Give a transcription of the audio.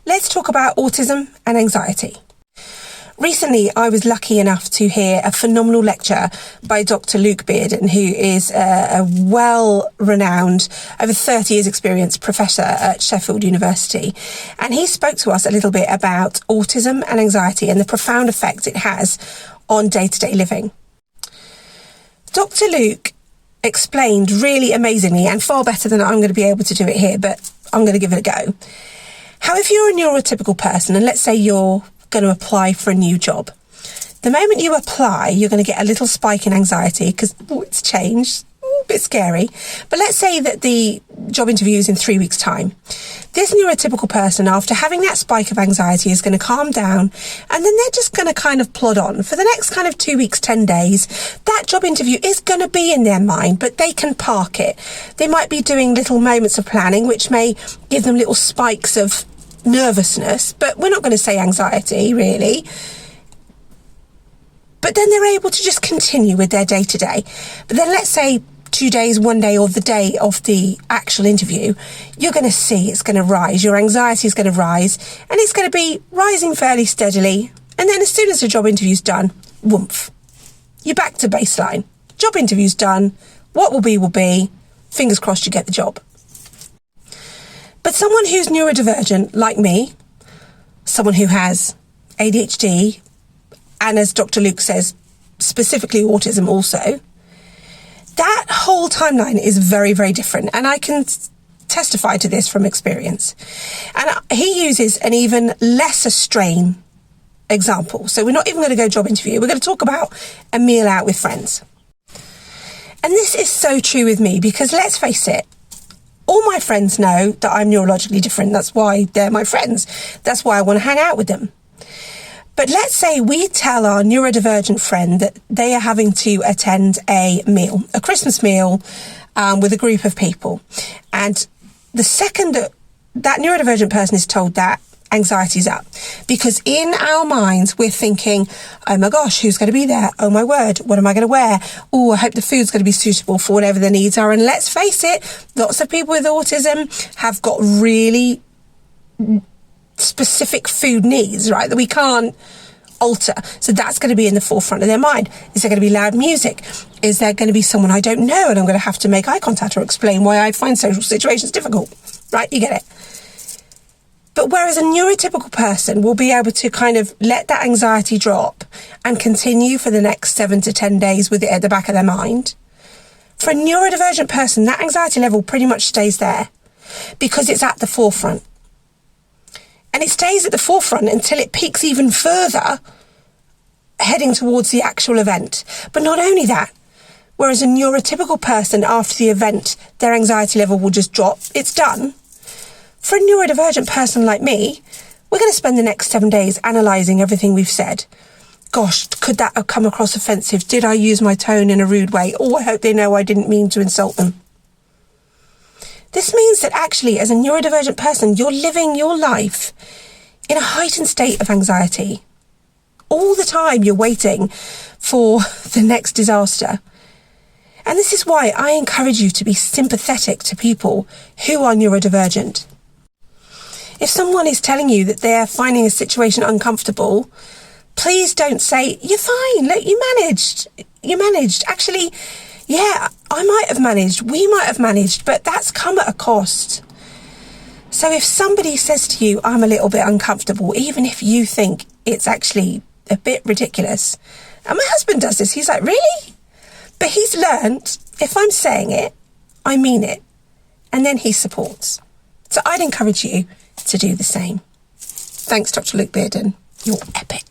let's talk about autism and anxiety. Recently, I was lucky enough to hear a phenomenal lecture by Dr. Luke Bearden, who is a well-renowned, over 30 years experience professor at Sheffield University. And he spoke to us a little bit about autism and anxiety and the profound effect it has on day-to-day living. Dr. Luke explained really amazingly, and far better than I'm going to be able to do it here, but I'm going to give it a go, how if you're a neurotypical person, and let's say you're going to apply for a new job, the moment you apply, you're going to get a little spike in anxiety because it's changed, a bit scary. But let's say that the job interview is in 3 weeks' time. This neurotypical person, after having that spike of anxiety, is going to calm down, and then they're just going to kind of plod on. For the next kind of 2 weeks, 10 days, that job interview is going to be in their mind, but they can park it. They might be doing little moments of planning, which may give them little spikes of nervousness, but we're not going to say anxiety, really. But then they're able to just continue with their day-to-day. But then let's say 2 days, 1 day, or the day of the actual interview, you're going to see it's going to rise. Your anxiety is going to rise, and it's going to be rising fairly steadily. And then as soon as the job interview's done, whoomph, you're back to baseline. Job interview's done. What will be, will be. Fingers crossed you get the job. But someone who's neurodivergent, like me, someone who has ADHD, and as Dr. Luke says, specifically autism also, that whole timeline is very, very different. And I can testify to this from experience. And he uses an even lesser strain example. So we're not even going to go job interview. We're going to talk about a meal out with friends. And this is so true with me because let's face it, all my friends know that I'm neurologically different. That's why they're my friends. That's why I want to hang out with them. But let's say we tell our neurodivergent friend that they are having to attend a meal, a Christmas meal with a group of people. And the second that neurodivergent person is told that, anxiety's up. Because in our minds, we're thinking, oh my gosh, who's going to be there? Oh my word, what am I going to wear? Oh, I hope the food's going to be suitable for whatever their needs are. And let's face it, lots of people with autism have got really specific food needs, right, that we can't alter. So that's going to be in the forefront of their mind. Is there going to be loud music? Is there going to be someone I don't know and I'm going to have to make eye contact or explain why I find social situations difficult? Right, you get it. But whereas a neurotypical person will be able to kind of let that anxiety drop and continue for the next 7 to 10 days with it at the back of their mind, for a neurodivergent person, that anxiety level pretty much stays there because it's at the forefront. And it stays at the forefront until it peaks even further, heading towards the actual event. But not only that, whereas a neurotypical person, after the event, their anxiety level will just drop. It's done. For a neurodivergent person like me, we're going to spend the next 7 days analysing everything we've said. Gosh, could that have come across offensive? Did I use my tone in a rude way? Oh, I hope they know I didn't mean to insult them. This means that actually, as a neurodivergent person, you're living your life in a heightened state of anxiety. All the time you're waiting for the next disaster. And this is why I encourage you to be sympathetic to people who are neurodivergent. If someone is telling you that they're finding a situation uncomfortable, please don't say, you're fine, look, you managed. Actually, yeah, I might have managed, we might have managed, but that's come at a cost. So if somebody says to you, I'm a little bit uncomfortable, even if you think it's actually a bit ridiculous, and my husband does this, he's like, really? But he's learned, if I'm saying it, I mean it. And then he supports. So I'd encourage you to do the same. Thanks, Dr. Luke Bearden. You're epic.